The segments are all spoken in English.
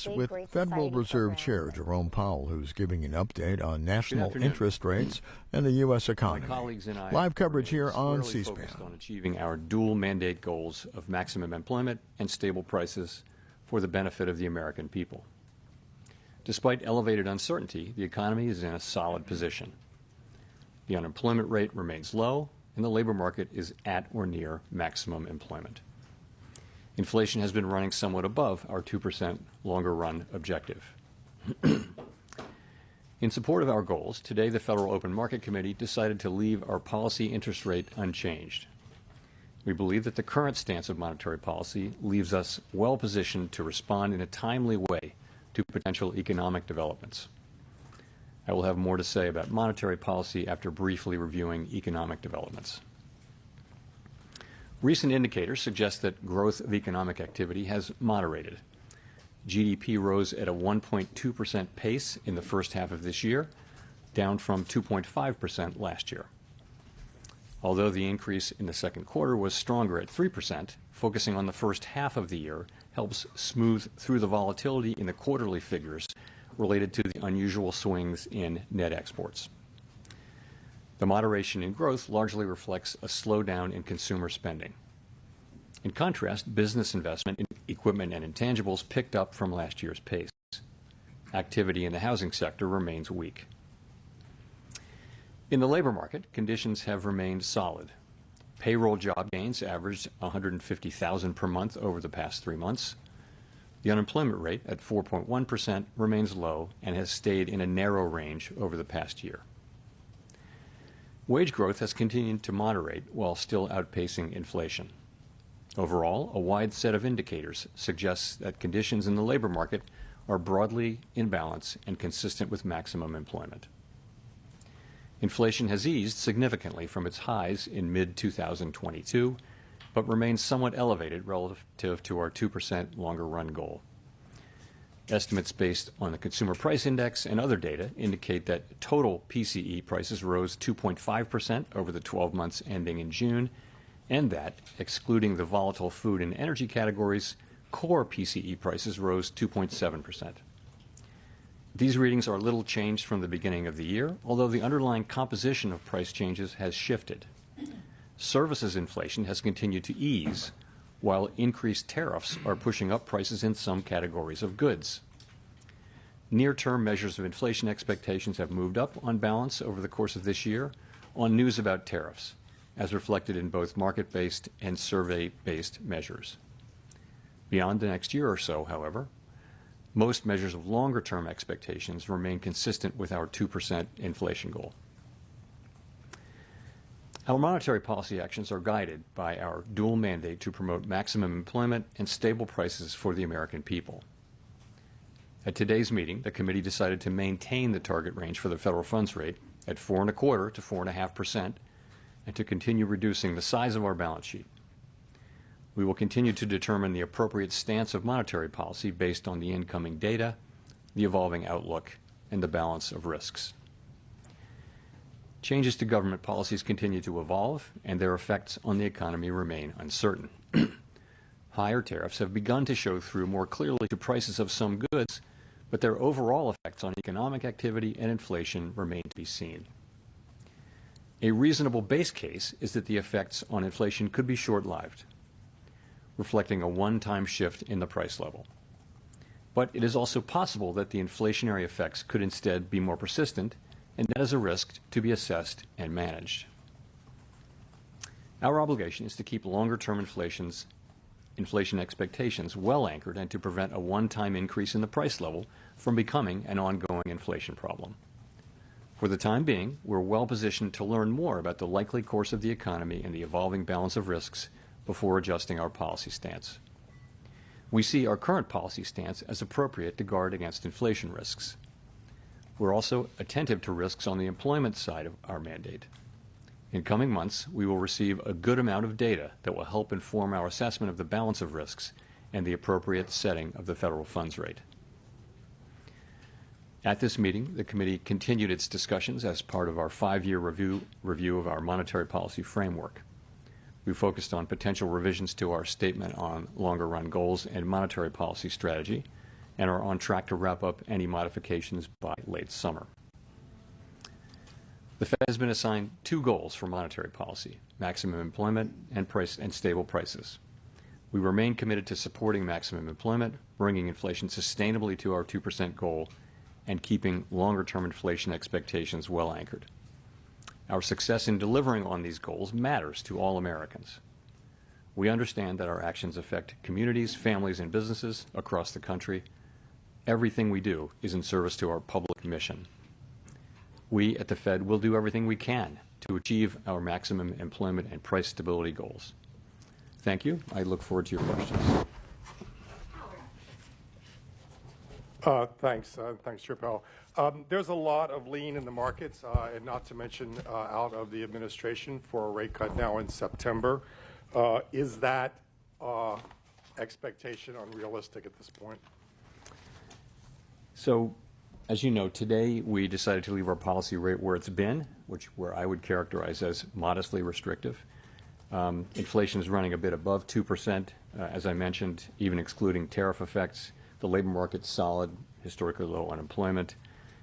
with Federal Reserve Chair Jerome Powell, who's giving an update on national interest rates and the U.S. economy. My colleagues and I Live coverage here on C-SPAN. Focused on achieving our dual mandate goals of maximum employment and stable prices for the benefit of the American people. Despite elevated uncertainty, the economy is in a solid position. The unemployment rate remains low, and the labor market is at or near maximum employment. Inflation has been running somewhat above our 2% longer-run objective. In support of our goals, today the Federal Open Market Committee decided to leave our policy interest rate unchanged. We believe that the current stance of monetary policy leaves us well positioned to respond in a timely way to potential economic developments. I will have more to say about monetary policy after briefly reviewing economic developments. Recent indicators suggest that growth of economic activity has moderated. GDP rose at a 1.2% pace in the first half of this year, down from 2.5% last year. Although the increase in the second quarter was stronger at 3%, focusing on the first half of the year helps smooth through the volatility in the quarterly figures related to the unusual swings in net exports. The moderation in growth largely reflects a slowdown in consumer spending. In contrast, business investment in equipment and intangibles picked up from last year's pace. Activity in the housing sector remains weak. In the labor market, conditions have remained solid. Payroll job gains averaged 150,000 per month over the past 3 months. The unemployment rate at 4.1% remains low and has stayed in a narrow range over the past year. Wage growth has continued to moderate while still outpacing inflation. Overall, a wide set of indicators suggests that conditions in the labor market are broadly in balance and consistent with maximum employment. Inflation has eased significantly from its highs in mid-2022, but remains somewhat elevated relative to our 2% longer-run goal. Estimates based on the Consumer Price Index and other data indicate that total PCE prices rose 2.5% over the 12 months ending in June, and that, excluding the volatile food and energy categories, core PCE prices rose 2.7%. These readings are little changed from the beginning of the year, although the underlying composition of price changes has shifted. Services inflation has continued to ease, while increased tariffs are pushing up prices in some categories of goods. Near-term measures of inflation expectations have moved up on balance over the course of this year on news about tariffs, as reflected in both market-based and survey-based measures. Beyond the next year or so, however, most measures of longer-term expectations remain consistent with our 2% inflation goal. Our monetary policy actions are guided by our dual mandate to promote maximum employment and stable prices for the American people. At today's meeting, the committee decided to maintain the target range for the federal funds rate at 4.25% to 4.5% and to continue reducing the size of our balance sheet. We will continue to determine the appropriate stance of monetary policy based on the incoming data, the evolving outlook, and the balance of risks. Changes to government policies continue to evolve, and their effects on the economy remain uncertain. Higher tariffs have begun to show through more clearly to prices of some goods, but their overall effects on economic activity and inflation remain to be seen. A reasonable base case is that the effects on inflation could be short-lived, reflecting a one-time shift in the price level. But it is also possible that the inflationary effects could instead be more persistent, and that is a risk to be assessed and managed. Our obligation is to keep longer-term inflation expectations well anchored and to prevent a one-time increase in the price level from becoming an ongoing inflation problem. For the time being, we're well positioned to learn more about the likely course of the economy and the evolving balance of risks before adjusting our policy stance. We see our current policy stance as appropriate to guard against inflation risks. We're also attentive to risks on the employment side of our mandate. In coming months, we will receive a good amount of data that will help inform our assessment of the balance of risks and the appropriate setting of the federal funds rate. At this meeting, the committee continued its discussions as part of our 5-year review of our monetary policy framework. We focused on potential revisions to our statement on longer-run goals and monetary policy strategy, and are on track to wrap up any modifications by late summer. The Fed has been assigned two goals for monetary policy: maximum employment and stable prices. We remain committed to supporting maximum employment, bringing inflation sustainably to our 2% goal, and keeping longer-term inflation expectations well anchored. Our success in delivering on these goals matters to all Americans. We understand that our actions affect communities, families, and businesses across the country. Everything we do is in service to our public mission. We at the Fed will do everything we can to achieve our maximum employment and price stability goals. Thank you. I look forward to your questions. Thanks, Chair Powell. There's a lot of lean in the markets, and not to mention out of the administration for a rate cut now in September. Is that expectation unrealistic at this point? So, as you know, today we decided to leave our policy rate where it's been, where I would characterize as modestly restrictive. Inflation is running a bit above 2%, as I mentioned, even excluding tariff effects. The labor market's solid, historically low unemployment.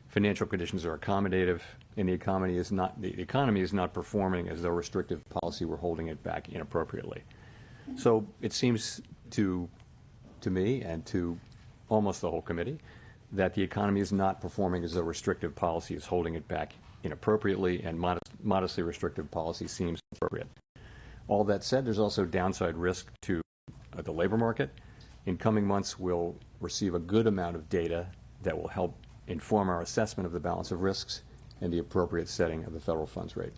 Financial conditions are accommodative, and the economy is not performing as though restrictive policy were holding it back inappropriately. So it seems to me and to almost the whole committee that the economy is not performing as though restrictive policy is holding it back inappropriately, and modestly restrictive policy seems appropriate. All that said, there's also downside risk to the labor market. In coming months, we'll receive a good amount of data that will help inform our assessment of the balance of risks and the appropriate setting of the federal funds rate.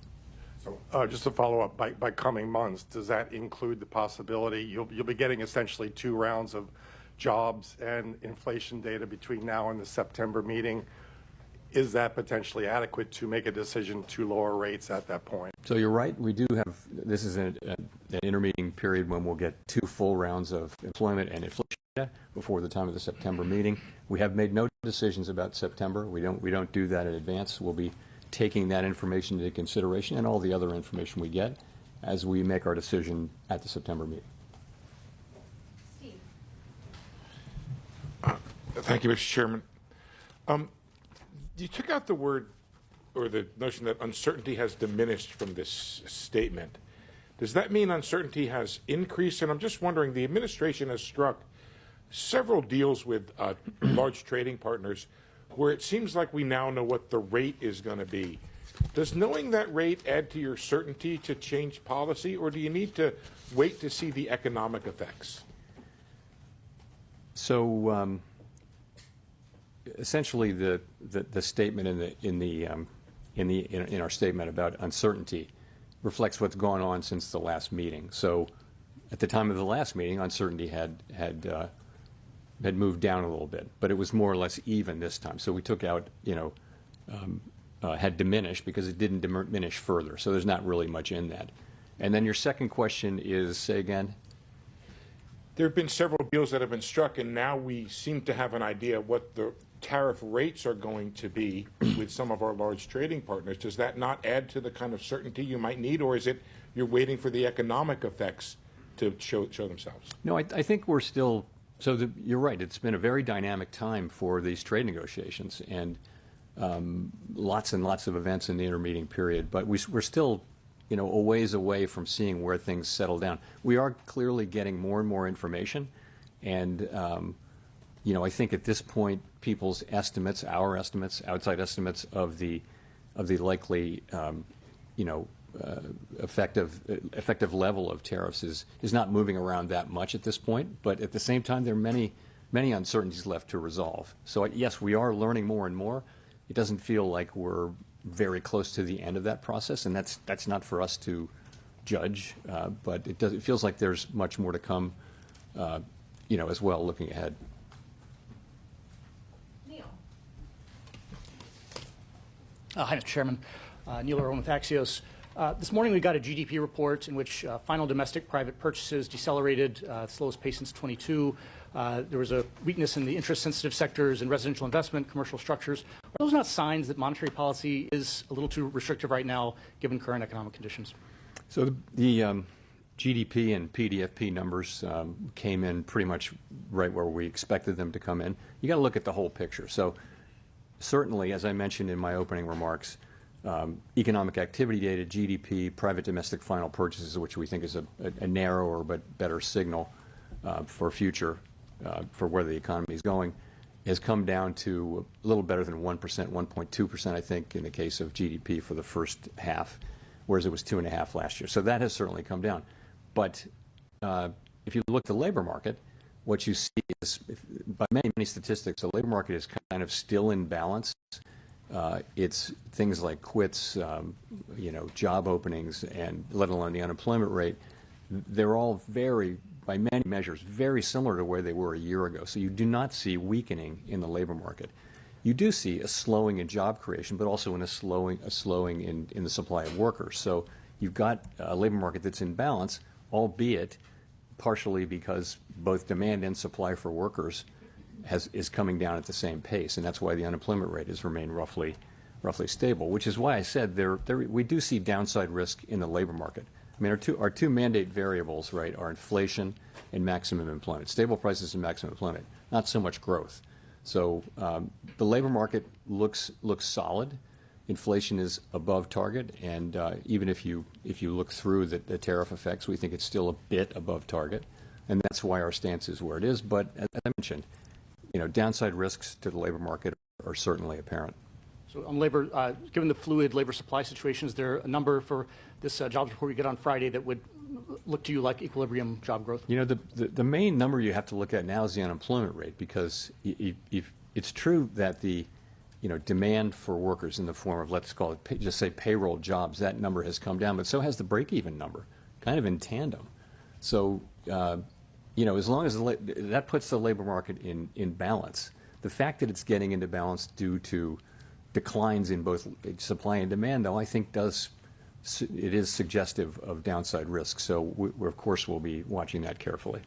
So just to follow up, by coming months, does that include the possibility you'll be getting essentially 2 rounds of jobs and inflation data between now and the September meeting? Is that potentially adequate to make a decision to lower rates at that point? So you're right. We do have, this is an intermeeting period when we'll get 2 full rounds of employment and inflation data before the time of the September meeting. We have made no decisions about September. We don't do that in advance. We'll be taking that information into consideration and all the other information we get as we make our decision at the September meeting. Steve. Thank you, Mr. Chairman. You took out the word or the notion that uncertainty has diminished from this statement. Does that mean uncertainty has increased? And I'm just wondering, the administration has struck several deals with large trading partners where it seems like we now know what the rate is going to be. Does knowing that rate add to your certainty to change policy, or do you need to wait to see the economic effects? So essentially, the statement in our statement about uncertainty reflects what's gone on since the last meeting. So at the time of the last meeting, uncertainty had moved down a little bit, but it was more or less even this time. So we took out, had diminished because it didn't diminish further. So there's not really much in that. And then your second question is, say again? There have been several deals that have been struck, and now we seem to have an idea of what the tariff rates are going to be with some of our large trading partners. Does that not add to the kind of certainty you might need, or is it you're waiting for the economic effects to show themselves? No, I think we're still, you're right. It's been a very dynamic time for these trade negotiations, and lots and lots of events in the intermeeting period, but we're still a ways away from seeing where things settle down. We are clearly getting more and more information, and I think at this point, people's estimates, our estimates, outside estimates of the likely, effective level of tariffs is not moving around that much at this point. But at the same time, there are many uncertainties left to resolve. So yes, we are learning more and more. It doesn't feel like we're very close to the end of that process, and that's not for us to judge. But it feels like there's much more to come, as well, looking ahead. Hi, Mr. Chairman. Neil Irwin with Axios. This morning we got a GDP report in which final domestic private purchases decelerated, slowest pace since 22. There was a weakness in the interest-sensitive sectors and residential investment, commercial structures. Are those not signs that monetary policy is a little too restrictive right now, given current economic conditions? So the GDP and PDFP numbers came in pretty much right where we expected them to come in. You got to look at the whole picture. So certainly, as I mentioned in my opening remarks, economic activity data, GDP, private domestic final purchases, which we think is a narrower but better signal for future, for where the economy is going, has come down to a little better than 1%, 1.2%, I think, in the case of GDP for the first half, whereas it was 2.5% last year. So that has certainly come down. But if you look at the labor market, what you see is, by many statistics, the labor market is kind of still in balance. It's things like quits, job openings, and let alone the unemployment rate. They're all by many measures, very similar to where they were a year ago. So you do not see weakening in the labor market. You do see a slowing in job creation, but also a slowing in the supply of workers. So you've got a labor market that's in balance, albeit partially because both demand and supply for workers is coming down at the same pace, and that's why the unemployment rate has remained roughly stable, which is why I said we do see downside risk in the labor market. I mean, our two mandate variables, right, are inflation and maximum employment, stable prices and maximum employment, not so much growth. So the labor market looks solid. Inflation is above target, and even if you look through the tariff effects, we think it's still a bit above target, and that's why our stance is where it is. But as I mentioned, downside risks to the labor market are certainly apparent. So on labor, given the fluid labor supply situation, is there a number for this jobs report we get on Friday that would look to you like equilibrium job growth? The main number you have to look at now is the unemployment rate, because it's true that the demand for workers in the form of, let's call it, just say payroll jobs, that number has come down, but so has the break-even number, kind of in tandem. So, as long as that puts the labor market in balance, the fact that it's getting into balance due to declines in both supply and demand, though, I think it is suggestive of downside risk. So we of course, will be watching that carefully.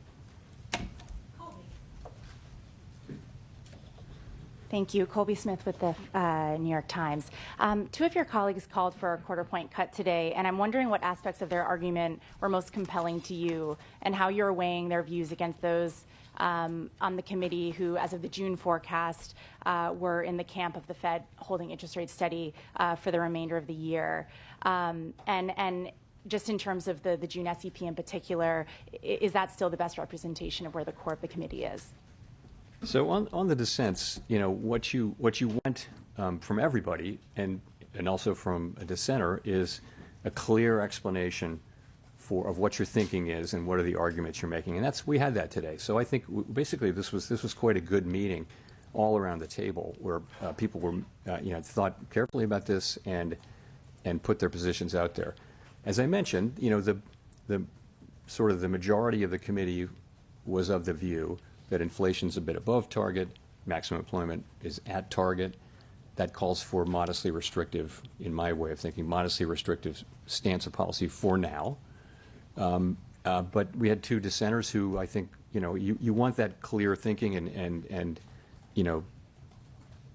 Thank you. Colby Smith with the New York Times. Two of your colleagues called for a quarter-point cut today, and I'm wondering what aspects of their argument were most compelling to you and how you're weighing their views against those on the committee who, as of the June forecast, were in the camp of the Fed holding interest rates steady for the remainder of the year. And just in terms of the June SEP in particular, is that still the best representation of where the core of the committee is? So on the dissents, what you want from everybody and also from a dissenter is a clear explanation of what your thinking is and what are the arguments you're making, and we had that today. So I think basically this was quite a good meeting all around the table where people were thought carefully about this and put their positions out there. As I mentioned, the sort of the majority of the committee was of the view that inflation's a bit above target, maximum employment is at target. That calls for modestly restrictive, in my way of thinking, modestly restrictive stance of policy for now. But we had two dissenters who I think, you want that clear thinking and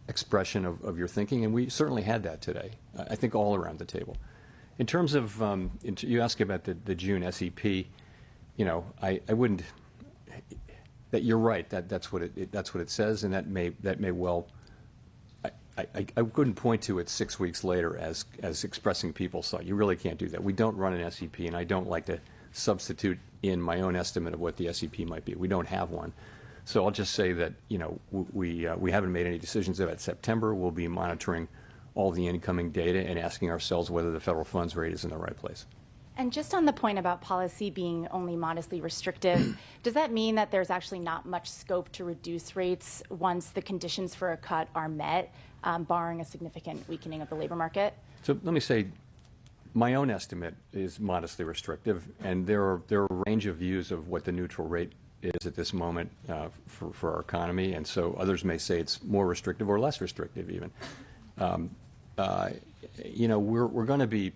expression of your thinking, and we certainly had that today, I think all around the table. In terms of, you asked about the June SEP, I wouldn't, that you're right, that's what it says, and that may well, I couldn't point to it 6 weeks later as expressing people's thought. You really can't do that. We don't run an SEP, and I don't like to substitute in my own estimate of what the SEP might be. We don't have one. So I'll just say that, we haven't made any decisions about September. We'll be monitoring all the incoming data and asking ourselves whether the federal funds rate is in the right place. And just on the point about policy being only modestly restrictive, does that mean that there's actually not much scope to reduce rates once the conditions for a cut are met, barring a significant weakening of the labor market? So let me say, my own estimate is modestly restrictive, and there are a range of views of what the neutral rate is at this moment for our economy, and so others may say it's more restrictive or less restrictive even. We're going to be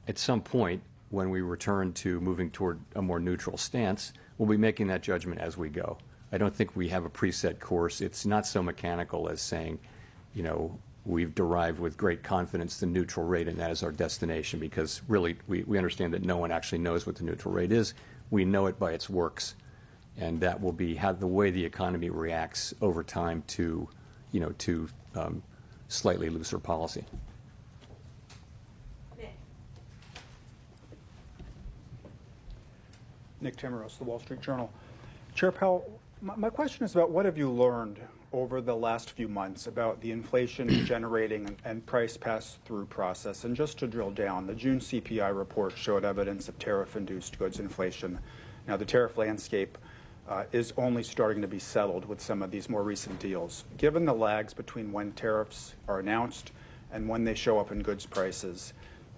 at some point when we return to moving toward a more neutral stance, we'll be making that judgment as we go. I don't think we have a preset course. It's not so mechanical as saying, we've derived with great confidence the neutral rate, and that is our destination, because really we understand that no one actually knows what the neutral rate is. We know it by its works, and that will be how the way the economy reacts over time to, slightly looser policy. Nick Timmeros, The Wall Street Journal. Chair Powell, my question is about what have you learned over the last few months about the inflation generating and price pass-through process? And just to drill down, the June CPI report showed evidence of tariff-induced goods inflation. Now, the tariff landscape is only starting to be settled with some of these more recent deals. Given the lags between when tariffs are announced and when they show up in goods prices,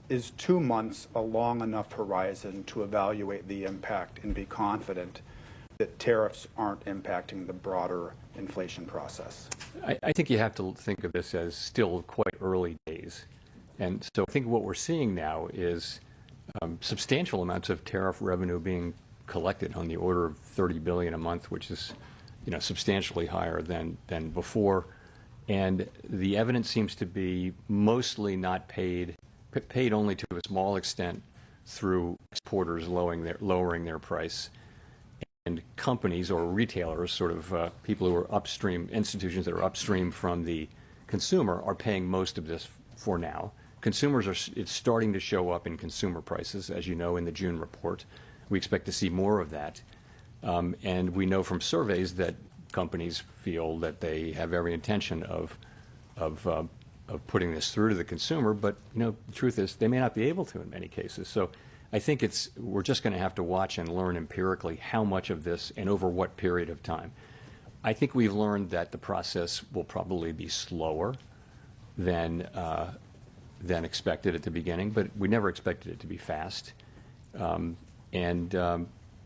is 2 months a long enough horizon to evaluate the impact and be confident that tariffs aren't impacting the broader inflation process? I think you have to think of this as still quite early days. And so I think what we're seeing now is substantial amounts of tariff revenue being collected on the order of $30 billion a month, which is, substantially higher than before. And the evidence seems to be mostly not paid only to a small extent through exporters lowering their price. And companies or retailers, sort of people who are upstream, institutions that are upstream from the consumer, are paying most of this for now. It's starting to show up in consumer prices, as you know, in the June report. We expect to see more of that. And we know from surveys that companies feel that they have every intention of putting this through to the consumer, but the truth is they may not be able to in many cases. So I think we're just going to have to watch and learn empirically how much of this and over what period of time. I think we've learned that the process will probably be slower than expected at the beginning, but we never expected it to be fast.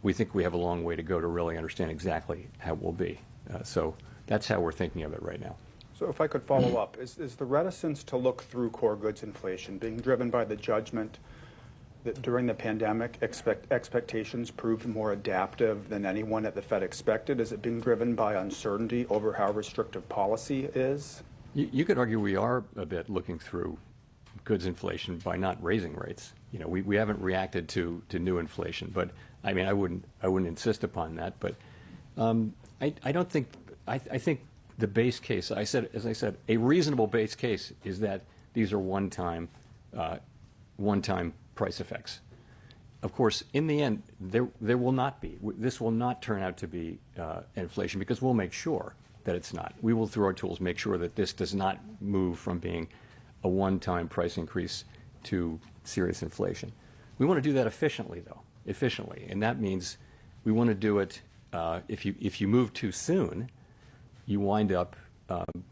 We think we have a long way to go to really understand exactly how it will be. So that's how we're thinking of it right now. So if I could follow up, is the reticence to look through core goods inflation being driven by the judgment that during the pandemic expectations proved more adaptive than anyone at the Fed expected? Is it being driven by uncertainty over how restrictive policy is? You could argue we are a bit looking through goods inflation by not raising rates. We haven't reacted to new inflation, but I mean I wouldn't insist upon that. But I don't think I think the base case, as I said, a reasonable base case is that these are one-time price effects. Of course, in the end, there will not be. This will not turn out to be inflation, because we'll make sure that it's not. We will, through our tools, make sure that this does not move from being a one-time price increase to serious inflation. We want to do that efficiently, and that means we want to do it. If you move too soon, you wind up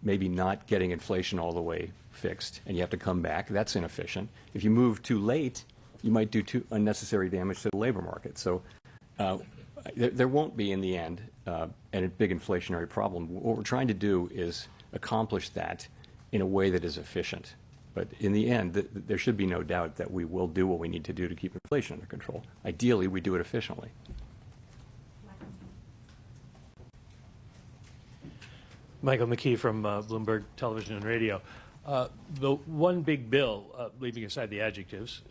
maybe not getting inflation all the way fixed, and you have to come back. That's inefficient. If you move too late, you might do unnecessary damage to the labor market. So there won't be, in the end, a big inflationary problem. What we're trying to do is accomplish that in a way that is efficient. But in the end, there should be no doubt that we will do what we need to do to keep inflation under control. Ideally, we do it efficiently. Michael McKee from Bloomberg Television and Radio. The one big bill, leaving aside the adjectives,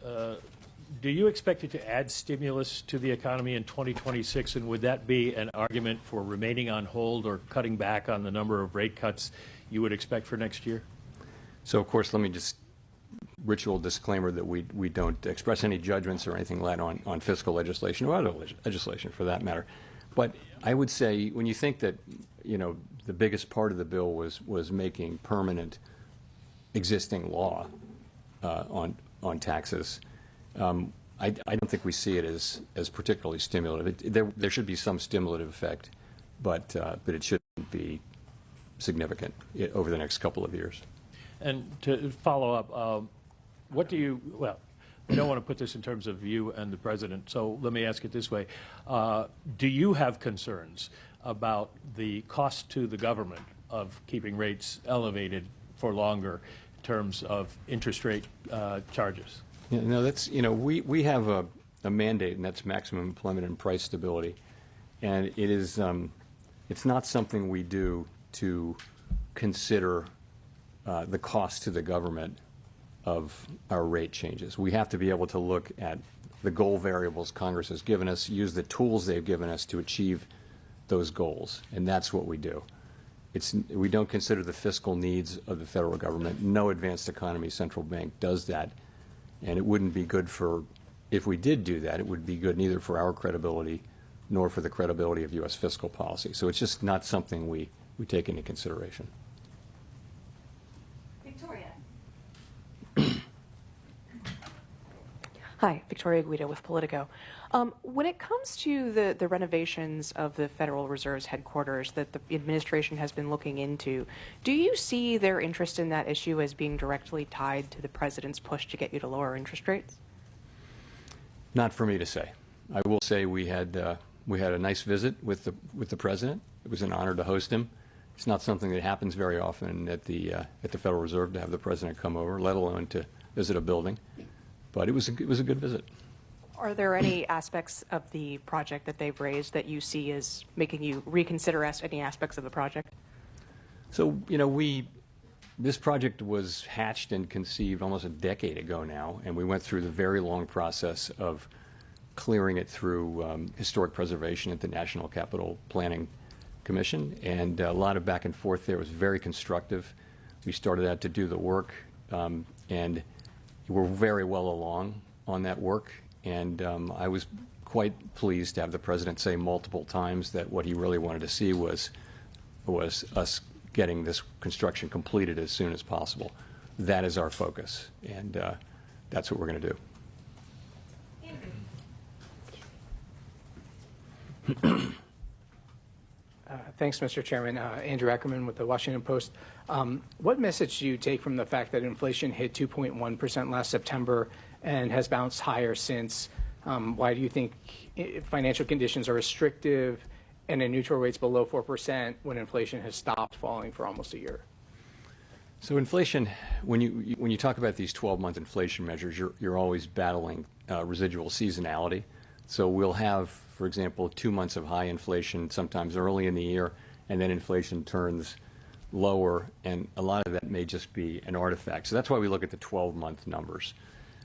do you expect it to add stimulus to the economy in 2026, and would that be an argument for remaining on hold or cutting back on the number of rate cuts you would expect for next year? So, of course, let me just ritual disclaimer that we don't express any judgments or anything like that on fiscal legislation or other legislation for that matter. But I would say when you think that, the biggest part of the bill was making permanent existing law on taxes, I don't think we see it as particularly stimulative. There should be some stimulative effect, but it shouldn't be significant over the next couple of years. And to follow up, I don't want to put this in terms of you and the president, so let me ask it this way. Do you have concerns about the cost to the government of keeping rates elevated for longer in terms of interest rate charges? That's, we have a mandate, and that's maximum employment and price stability. And it is, it's not something we do to consider the cost to the government of our rate changes. We have to be able to look at the goal variables Congress has given us, use the tools they've given us to achieve those goals, and that's what we do. We don't consider the fiscal needs of the federal government. No advanced economy central bank does that, and it wouldn't be good if we did do that, it would be good neither for our credibility nor for the credibility of U.S. fiscal policy. So it's just not something we take into consideration. Victoria. Hi, Victoria Guida with Politico. When it comes to the renovations of the Federal Reserve's headquarters that the administration has been looking into, do you see their interest in that issue as being directly tied to the president's push to get you to lower interest rates? Not for me to say. I will say we had a nice visit with the president. It was an honor to host him. It's not something that happens very often at the Federal Reserve to have the president come over, let alone to visit a building. But it was a good visit. Are there any aspects of the project that they've raised that you see as making you reconsider any aspects of the project? So, this project was hatched and conceived almost a decade ago now, and we went through the very long process of clearing it through historic preservation at the National Capital Planning Commission, and a lot of back and forth there. It was very constructive. We started out to do the work, and we're very well along on that work, and I was quite pleased to have the president say multiple times that what he really wanted to see was us getting this construction completed as soon as possible. That is our focus, and that's what we're going to do. Thanks, Mr. Chairman. Andrew Ackerman with the Washington Post. What message do you take from the fact that inflation hit 2.1% last September and has bounced higher since? Why do you think financial conditions are restrictive and a neutral rate's below 4% when inflation has stopped falling for almost a year? So inflation, when you talk about these 12-month inflation measures, you're always battling residual seasonality. So we'll have, for example, 2 months of high inflation sometimes early in the year, and then inflation turns lower, and a lot of that may just be an artifact. So that's why we look at the 12-month numbers.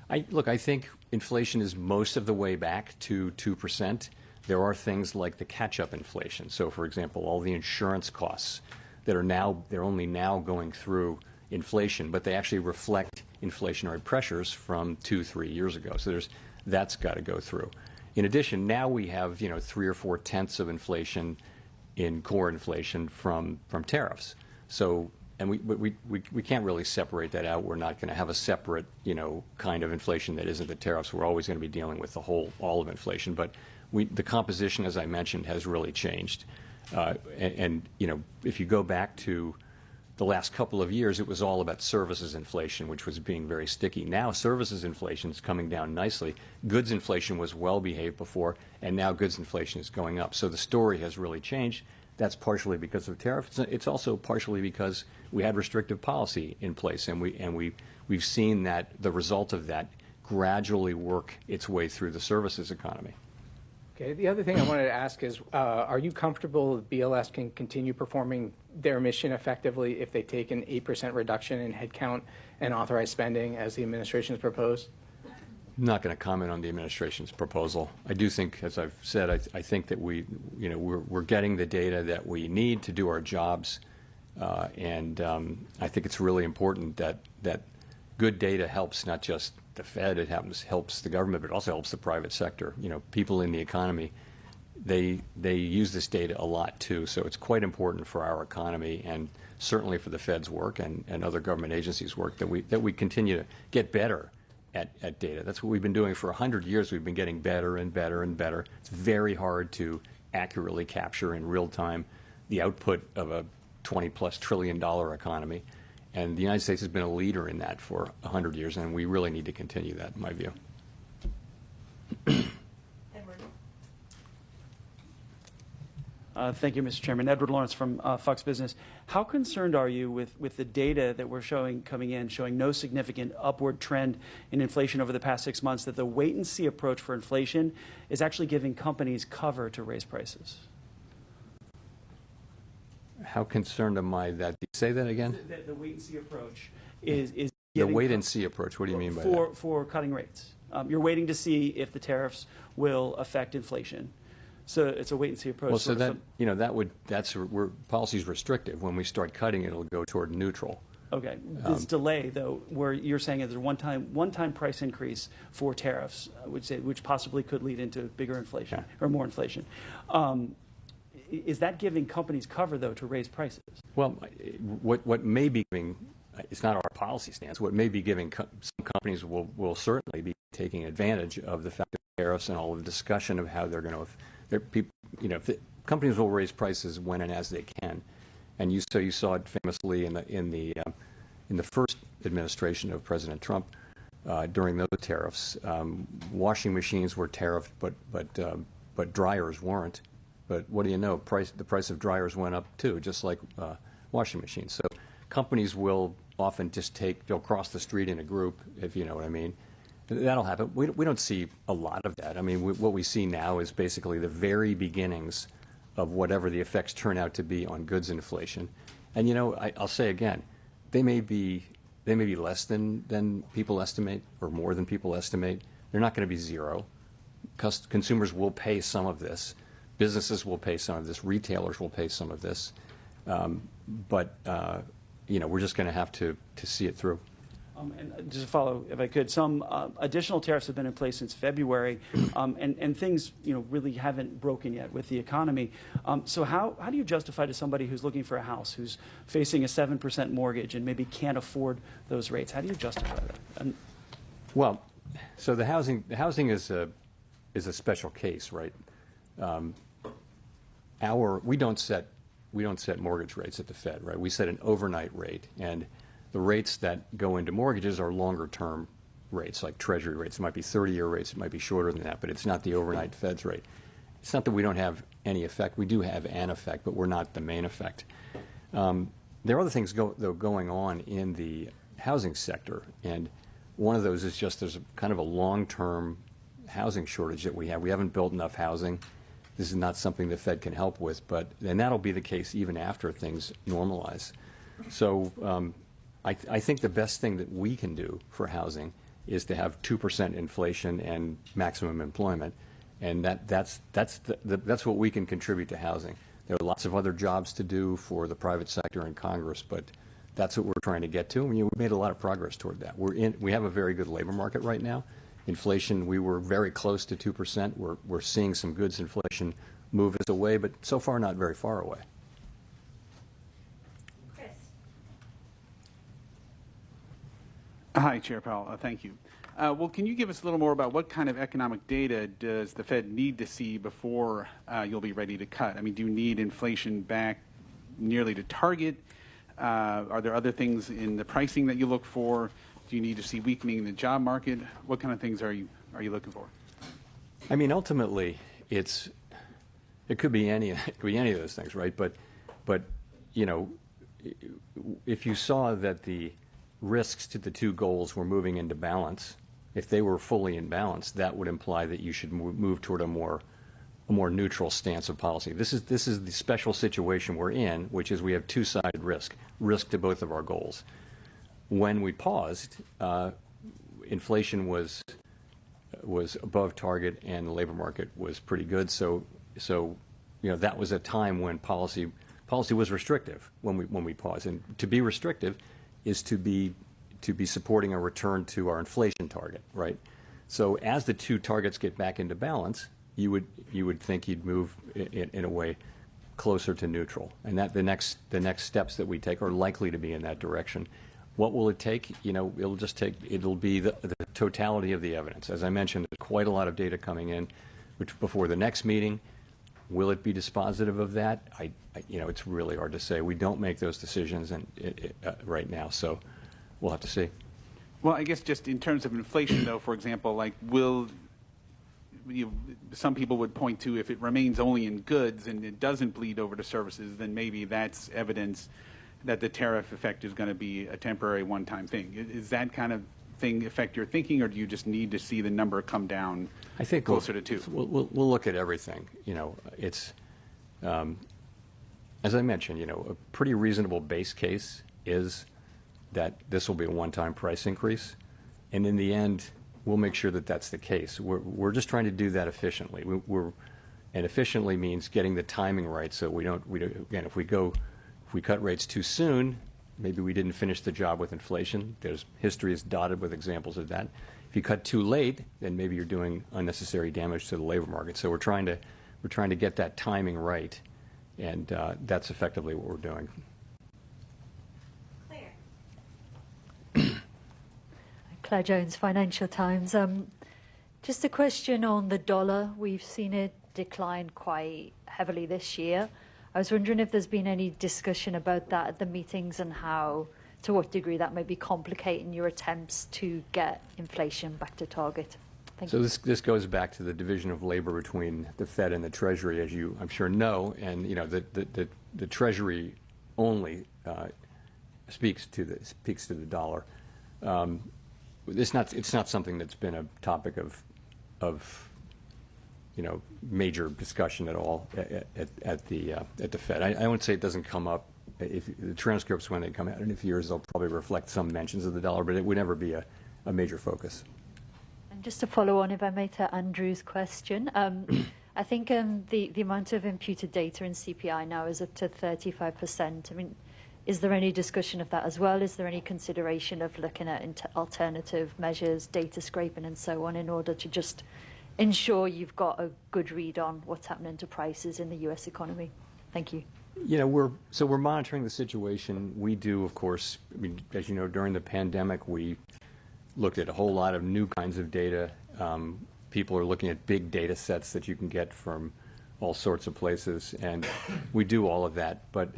I think inflation is most of the way back to 2%. There are things like the catch-up inflation. So, for example, all the insurance costs that they're only now going through inflation, but they actually reflect inflationary pressures from 2-3 years ago. So that's got to go through. In addition, now we have 3 or 4 tenths of inflation in core inflation from tariffs. So, and we can't really separate that out. We're not going to have a separate kind of inflation that isn't the tariffs. We're always going to be dealing with all of inflation. But the composition, as I mentioned, has really changed. And if you go back to the last couple of years, it was all about services inflation, which was being very sticky. Now services inflation is coming down nicely. Goods inflation was well behaved before, and now goods inflation is going up. So the story has really changed. That's partially because of tariffs. It's also partially because we had restrictive policy in place, and we've seen that the result of that gradually work its way through the services economy. Okay. The other thing I wanted to ask is, are you comfortable that BLS can continue performing their mission effectively if they take an 8% reduction in headcount and authorized spending as the administration has proposed? I'm not going to comment on the administration's proposal. I do think, as I've said, I think that we're getting the data that we need to do our jobs, and I think it's really important that good data helps not just the Fed, it helps the government, but it also helps the private sector. People in the economy, they use this data a lot too. So it's quite important for our economy, and certainly for the Fed's work and other government agencies' work, that we continue to get better at data. That's what we've been doing for 100 years. We've been getting better and better and better. It's very hard to accurately capture in real time the output of a $20+ trillion economy. And the United States has been a leader in that for 100 years, and we really need to continue that, in my view. Thank you, Mr. Chairman. Edward Lawrence from Fox Business. How concerned are you with the data that we're coming in, showing no significant upward trend in inflation over the past 6 months, that the wait-and-see approach for inflation is actually giving companies cover to raise prices? How concerned am I that? Say that again? The wait-and-see approach is The giving wait-and-see approach, what do you mean by that? for cutting rates. You're waiting to see if the tariffs will affect inflation. So it's a wait-and-see approach. Well, so that, that's where policy's restrictive. When we start cutting, it'll go toward neutral. Okay. This delay, though, where you're saying there's a one-time price increase for tariffs, which possibly could lead into bigger inflation or more inflation. Is that giving companies cover, though, to raise prices? Well, what may be giving, it's not our policy stance, what may be giving some companies will certainly be taking advantage of the fact of tariffs and all of the discussion of how they're going to, companies will raise prices when and as they can. And you saw it famously in the first administration of President Trump during those tariffs. Washing machines were tariffed, but dryers weren't. But what do you know? The price of dryers went up too, just like washing machines. So companies will often just they'll cross the street in a group, if you know what I mean. That'll happen. We don't see a lot of that. I mean, what we see now is basically the very beginnings of whatever the effects turn out to be on goods inflation. And I'll say again, they may be less than people estimate or more than people estimate. They're not going to be zero. Consumers will pay some of this. Businesses will pay some of this. Retailers will pay some of this. But we're just going to have to see it through. And just to follow, if I could, some additional tariffs have been in place since February, and things really haven't broken yet with the economy. So how do you justify to somebody who's looking for a house, who's facing a 7% mortgage and maybe can't afford those rates? How do you justify that? Well, so the housing is a special case, right? We don't set mortgage rates at the Fed, right? We set an overnight rate, and the rates that go into mortgages are longer-term rates, like Treasury rates. It might be 30-year rates. It might be shorter than that, but it's not the overnight Fed's rate. It's not that we don't have any effect. We do have an effect, but we're not the main effect. There are other things going on in the housing sector, and one of those is just there's kind of a long-term housing shortage that we have. We haven't built enough housing. This is not something the Fed can help with, and that'll be the case even after things normalize. So I think the best thing that we can do for housing is to have 2% inflation and maximum employment, and that's what we can contribute to housing. There are lots of other jobs to do for the private sector and Congress, but that's what we're trying to get to. We've made a lot of progress toward that. We have a very good labor market right now. Inflation, we were very close to 2%. We're seeing some goods inflation move us away, but so far not very far away. Hi, Chair Powell. Thank you. Well, can you give us a little more about what kind of economic data does the Fed need to see before you'll be ready to cut? I mean, do you need inflation back nearly to target? Are there other things in the pricing that you look for? Do you need to see weakening in the job market? What kind of things are you looking for? I mean, ultimately, it could be any of those things, right? But if you saw that the risks to the two goals were moving into balance, if they were fully in balance, that would imply that you should move toward a more neutral stance of policy. This is the special situation we're in, which is we have two-sided risk to both of our goals. When we paused, inflation was above target and the labor market was pretty good. So that was a time when policy was restrictive when we paused. And to be restrictive is to be supporting a return to our inflation target, right? So as the two targets get back into balance, you would think you'd move in a way closer to neutral, and that the next steps that we take are likely to be in that direction. What will it take? It'll be the totality of the evidence. As I mentioned, there's quite a lot of data coming in, which before the next meeting. Will it be dispositive of that? It's really hard to say. We don't make those decisions right now, so we'll have to see. Well, I guess just in terms of inflation, though, for example, like some people would point to if it remains only in goods and it doesn't bleed over to services, then maybe that's evidence that the tariff effect is going to be a temporary one-time thing. Is that kind of thing affect your thinking, or do you just need to see the number come down closer to 2? We'll look at everything. as I mentioned, a pretty reasonable base case is that this will be a one-time price increase. And in the end, we'll make sure that that's the case. We're just trying to do that efficiently. And efficiently means getting the timing right, so again, if we cut rates too soon, maybe we didn't finish the job with inflation. History is dotted with examples of that. If you cut too late, then maybe you're doing unnecessary damage to the labor market. So we're trying to get that timing right, and that's effectively what we're doing. Claire Jones, Financial Times. Just a question on the dollar. We've seen it decline quite heavily this year. I was wondering if there's been any discussion about that at the meetings and to what degree that may be complicating your attempts to get inflation back to target. Thank you. So this goes back to the division of labor between the Fed and the Treasury, as you, I'm sure, know. And the Treasury only speaks to the dollar. It's not something that's been a topic of major discussion at all at the Fed. I wouldn't say it doesn't come up. If the transcripts, when they come out in a few years, they'll probably reflect some mentions of the dollar, but it would never be a major focus. And just to follow on, if I may, to Andrew's question, I think the amount of imputed data in CPI now is up to 35%. I mean, is there any discussion of that as well? Is there any consideration of looking at alternative measures, data scraping and so on, in order to just ensure you've got a good read on what's happening to prices in the U.S. economy? Thank you. We're monitoring the situation. We do, of course, I mean, as you know, during the pandemic, we looked at a whole lot of new kinds of data. People are looking at big data sets that you can get from all sorts of places, and we do all of that. But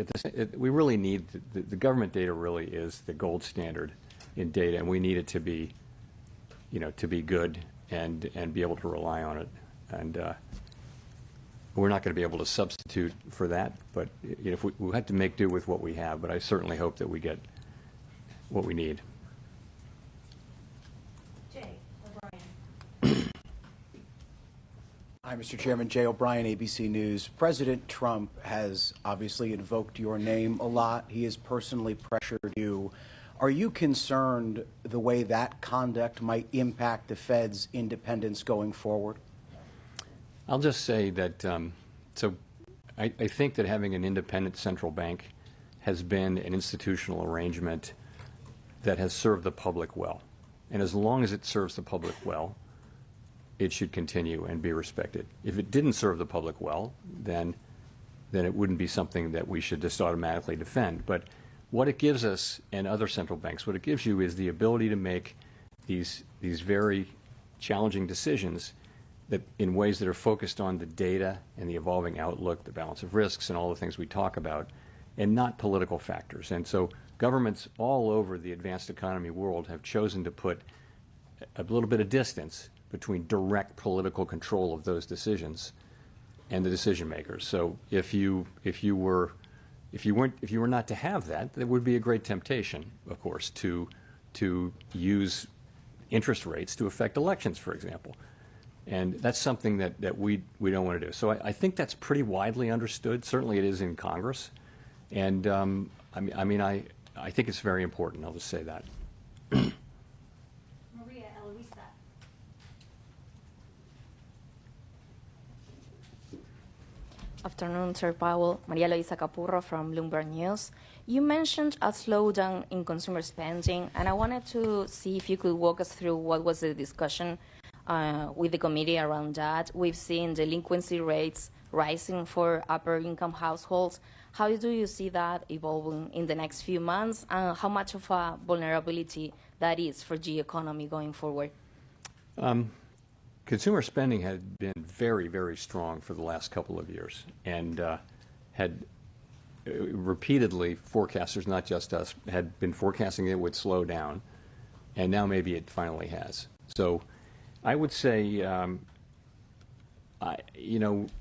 we really need, the government data really is the gold standard in data, and we need it to be good and be able to rely on it. And we're not going to be able to substitute for that, but if we had to make do with what we have, but I certainly hope that we get what we need. Hi, Mr. Chairman. Jay O'Brien, ABC News. President Trump has obviously invoked your name a lot. He has personally pressured you. Are you concerned the way that conduct might impact the Fed's independence going forward? I'll just say that, I think that having an independent central bank has been an institutional arrangement that has served the public well. And as long as it serves the public well, it should continue and be respected. If it didn't serve the public well, then it wouldn't be something that we should just automatically defend. But what it gives us and other central banks, what it gives you is the ability to make these very challenging decisions that in ways that are focused on the data and the evolving outlook, the balance of risks and all the things we talk about, and not political factors. And so governments all over the advanced economy world have chosen to put a little bit of distance between direct political control of those decisions and the decision makers. So if you were not to have that, there would be a great temptation, of course, to use interest rates to affect elections, for example. And that's something that we don't want to do. So I think that's pretty widely understood. Certainly it is in Congress. And I think it's very important. I'll just say that. Afternoon, Sir Powell. Maria Luisa Capurro from Bloomberg News. You mentioned a slowdown in consumer spending, and I wanted to see if you could walk us through what was the discussion with the committee around that. We've seen delinquency rates rising for upper-income households. How do you see that evolving in the next few months, and how much of a vulnerability that is for the economy going forward? Consumer spending had been very, very strong for the last couple of years, and had repeatedly, forecasters, not just us, had been forecasting it would slow down, and now maybe it finally has. So I would say,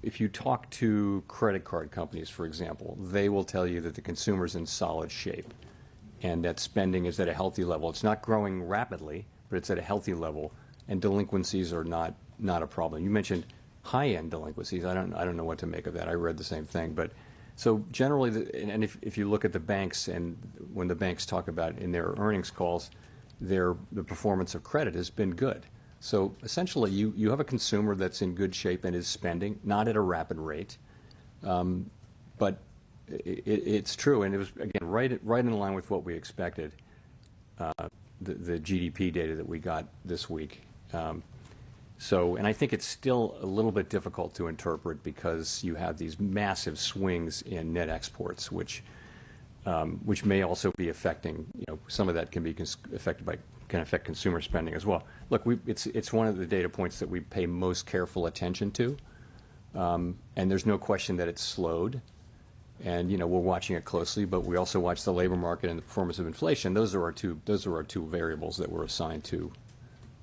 if you talk to credit card companies, for example, they will tell you that the consumer's in solid shape and that spending is at a healthy level. It's not growing rapidly, but it's at a healthy level, and delinquencies are not a problem. You mentioned high-end delinquencies. I don't know what to make of that. I read the same thing, but So generally, and if you look at the banks, and when the banks talk about in their earnings calls, the performance of credit has been good. So essentially, you have a consumer that's in good shape and is spending, not at a rapid rate, but it's true, and it was again right in line with what we expected. The GDP data that we got this week. And I think it's still a little bit difficult to interpret because you have these massive swings in net exports, which may also be affecting. Some of that can be can affect consumer spending as well. Look, it's one of the data points that we pay most careful attention to, and there's no question that it's slowed. And we're watching it closely, but we also watch the labor market and the performance of inflation. Those are our two variables that we're assigned to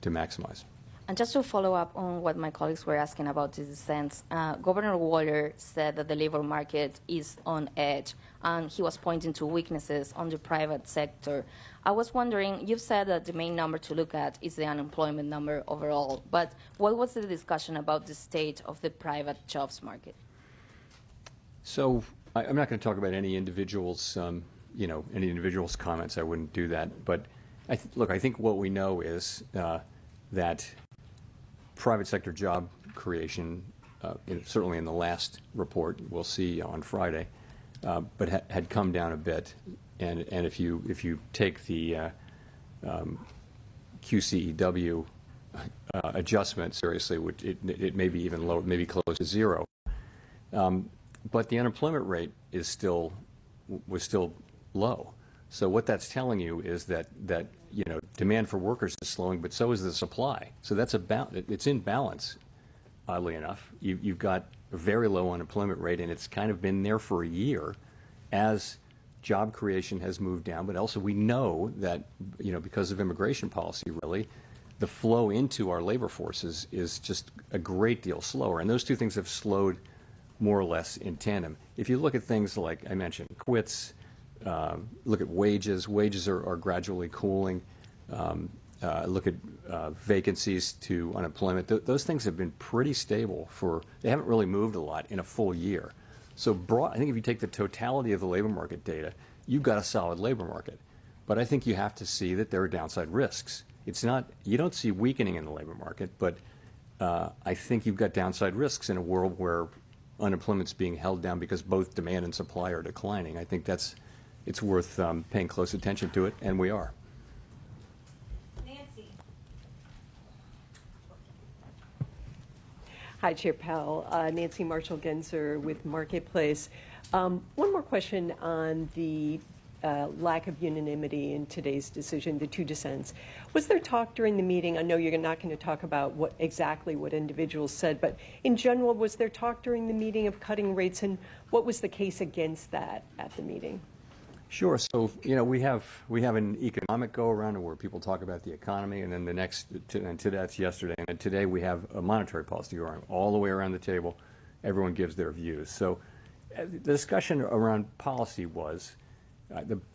maximize. And just to follow up on what my colleagues were asking about this sense, Governor Waller said that the labor market is on edge, and he was pointing to weaknesses on the private sector. I was wondering, you've said that the main number to look at is the unemployment number overall, but what was the discussion about the state of the private jobs market? So I'm not going to talk about any individual's, any individual's comments. I wouldn't do that. But I think what we know is that private sector job creation, certainly in the last report we'll see on Friday, but had come down a bit. And if you take the QCEW adjustment seriously, which it may be even lower, maybe close to zero. But the unemployment rate was still low. So what that's telling you is that demand for workers is slowing, but so is the supply. So it's in balance. Oddly enough, you've got a very low unemployment rate, and it's kind of been there for a year, as job creation has moved down. But also we know that because of immigration policy, really, the flow into our labor forces is just a great deal slower, and those two things have slowed more or less in tandem. If you look at things like I mentioned, quits, look at wages. Wages are gradually cooling. Look at vacancies to unemployment. Those things have been pretty stable they haven't really moved a lot in a full year. So I think if you take the totality of the labor market data, you've got a solid labor market. But I think you have to see that there are downside risks. You don't see weakening in the labor market, but I think you've got downside risks in a world where unemployment's being held down because both demand and supply are declining. I think it's worth paying close attention to it, and we are. Nancy. Hi, Chair Powell. Nancy Marshall-Genzer with Marketplace. One more question on the lack of unanimity in today's decision, the two dissents. Was there talk during the meeting? I know you're not going to talk about exactly what individuals said, but in general, was there talk during the meeting of cutting rates, and what was the case against that at the meeting? Sure. So we have an economic go-around where people talk about the economy, and then that's yesterday, and then today we have a monetary policy go-around all the way around the table. Everyone gives their views. So the discussion around policy was.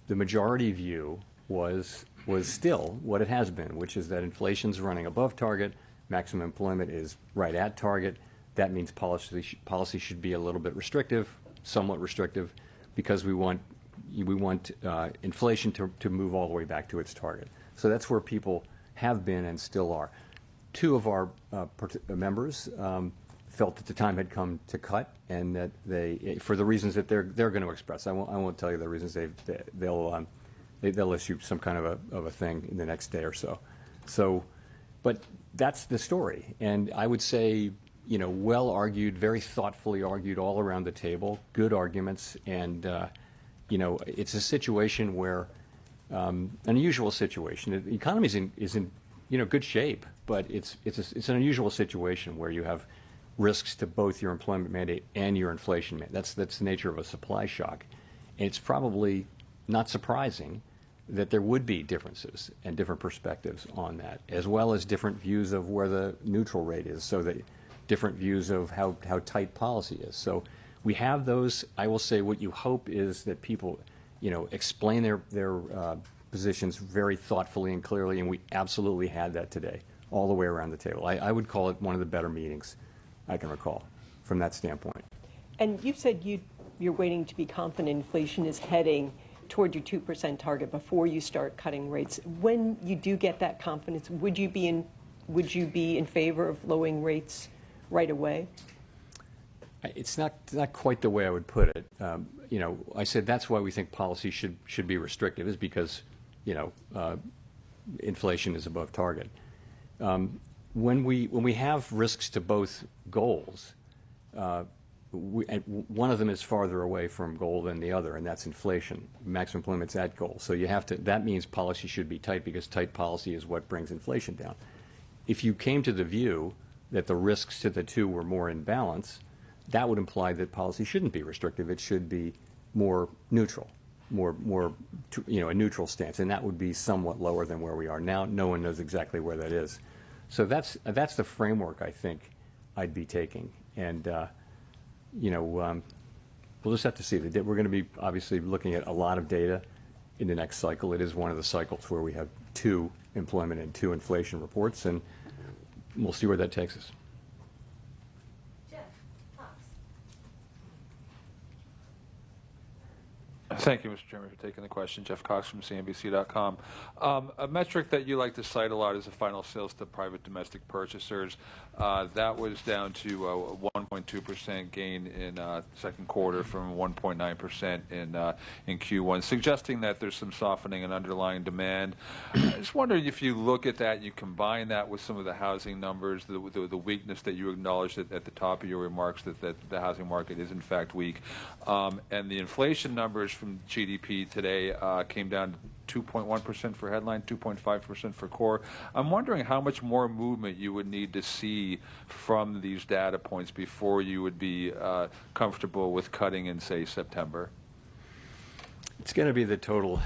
The majority view was still what it has been, which is that inflation's running above target, maximum employment is right at target. That means policy should be a little bit restrictive, somewhat restrictive, because we want inflation to move all the way back to its target. So that's where people have been and still are. Two of our members felt that the time had come to cut, and that they, for the reasons that they're going to express. I won't tell you the reasons. They'll issue some kind of a thing in the next day or so. So, but that's the story, and I would say well argued, very thoughtfully argued all around the table, good arguments, and it's a situation where an unusual situation. The economy is in good shape, but it's an unusual situation where you have risks to both your employment mandate and your inflation mandate. That's the nature of a supply shock. And it's probably not surprising that there would be differences and different perspectives on that, as well as different views of where the neutral rate is, so that different views of how tight policy is. So we have those. I will say what you hope is that people, explain their positions very thoughtfully and clearly, and we absolutely had that today, all the way around the table. I would call it one of the better meetings I can recall from that standpoint. And you've said you you're waiting to be confident inflation is heading toward your 2% target before you start cutting rates. When you do get that confidence, would you be in favor of lowering rates right away? It's not quite the way I would put it. You know, I said that's why we think policy should be restrictive, is because, you know, inflation is above target. When we have risks to both goals, one of them is farther away from goal than the other, and that's inflation. Maximum employment's at goal. So you have to, that means policy should be tight, because tight policy is what brings inflation down. If you came to the view that the risks to the two were more in balance, that would imply that policy shouldn't be restrictive. It should be more neutral, more you know, a neutral stance, and that would be somewhat lower than where we are now. No one knows exactly where that is. So that's the framework I think I'd be taking. And you know, we'll just have to see. We're going to be obviously looking at a lot of data in the next cycle. It is one of the cycles where we have 2 employment and 2 inflation reports, and we'll see where that takes us. Thank you, Mr. Chairman, for taking the question. Jeff Cox from CNBC.com. A metric that you like to cite a lot is the final sales to private domestic purchasers. That was down to a 1.2% gain in second quarter from 1.9% in Q1, suggesting that there's some softening in underlying demand. I just wondering if you look at that, you combine that with some of the housing numbers, the weakness that you acknowledged at the top of your remarks, that the housing market is in fact weak, and the inflation numbers from GDP today came down to 2.1% for headline, 2.5% for core. I'm wondering how much more movement you would need to see from these data points before you would be comfortable with cutting in, say, September. It's going to be the total.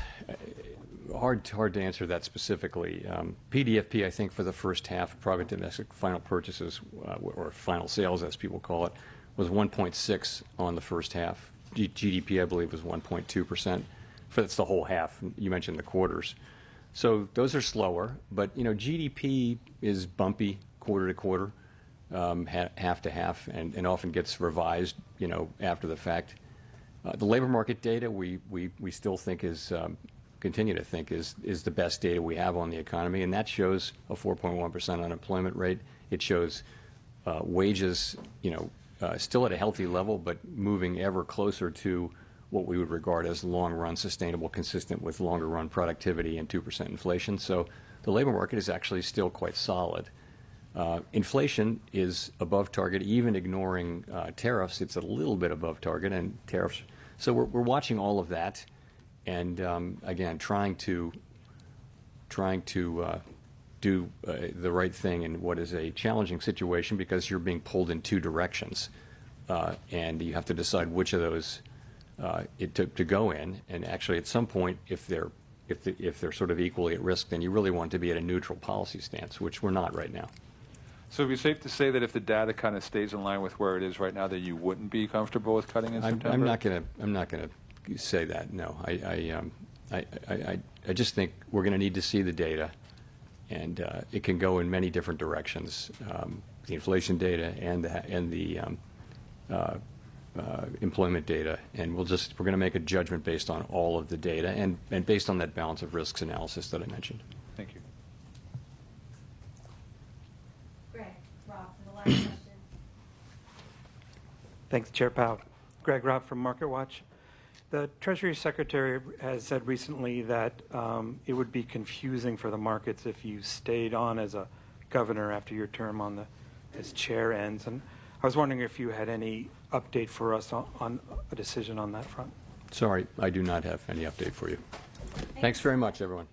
Hard to answer that specifically. PDFP, I think, for the first half, private domestic final purchases, or final sales, as people call it, was 1.6 on the first half. GDP, I believe, was 1.2%. That's the whole half. You mentioned the quarters. So those are slower, but you know, GDP is bumpy quarter to quarter, half to half, and often gets revised, you know, after the fact. The labor market data we still think is continue to think is the best data we have on the economy, and that shows a 4.1% unemployment rate. It shows wages, you know, still at a healthy level, but moving ever closer to what we would regard as long-run sustainable, consistent with longer-run productivity and 2% inflation. So the labor market is actually still quite solid. Inflation is above target, even ignoring tariffs. It's a little bit above target, and tariffs. So we're watching all of that, and again, trying to do the right thing in what is a challenging situation, because you're being pulled in 2 directions, and you have to decide which of those to go in. And actually, at some point, if they're sort of equally at risk, then you really want to be at a neutral policy stance, which we're not right now. So it'd be safe to say that if the data kind of stays in line with where it is right now, that you wouldn't be comfortable with cutting in September? I'm not going to say that. No, I just think we're going to need to see the data, and it can go in many different directions. The inflation data and the employment data, and we're going to make a judgment based on all of the data and based on that balance of risks analysis that I mentioned. Thank you. Greg, Rob, for the last question. Thanks, Chair Powell. Greg Robb from MarketWatch. The Treasury Secretary has said recently that it would be confusing for the markets if you stayed on as a governor after your term as chair ends. And I was wondering if you had any update for us on a decision on that front. Sorry, I do not have any update for you. Thanks very much, everyone.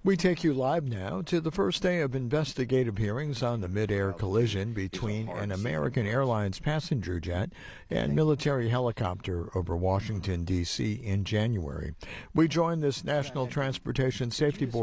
We take you live now to the first day of investigative hearings on the mid-air collision between an American Airlines passenger jet and military helicopter over Washington, D.C. in January. We join this National Transportation Safety Board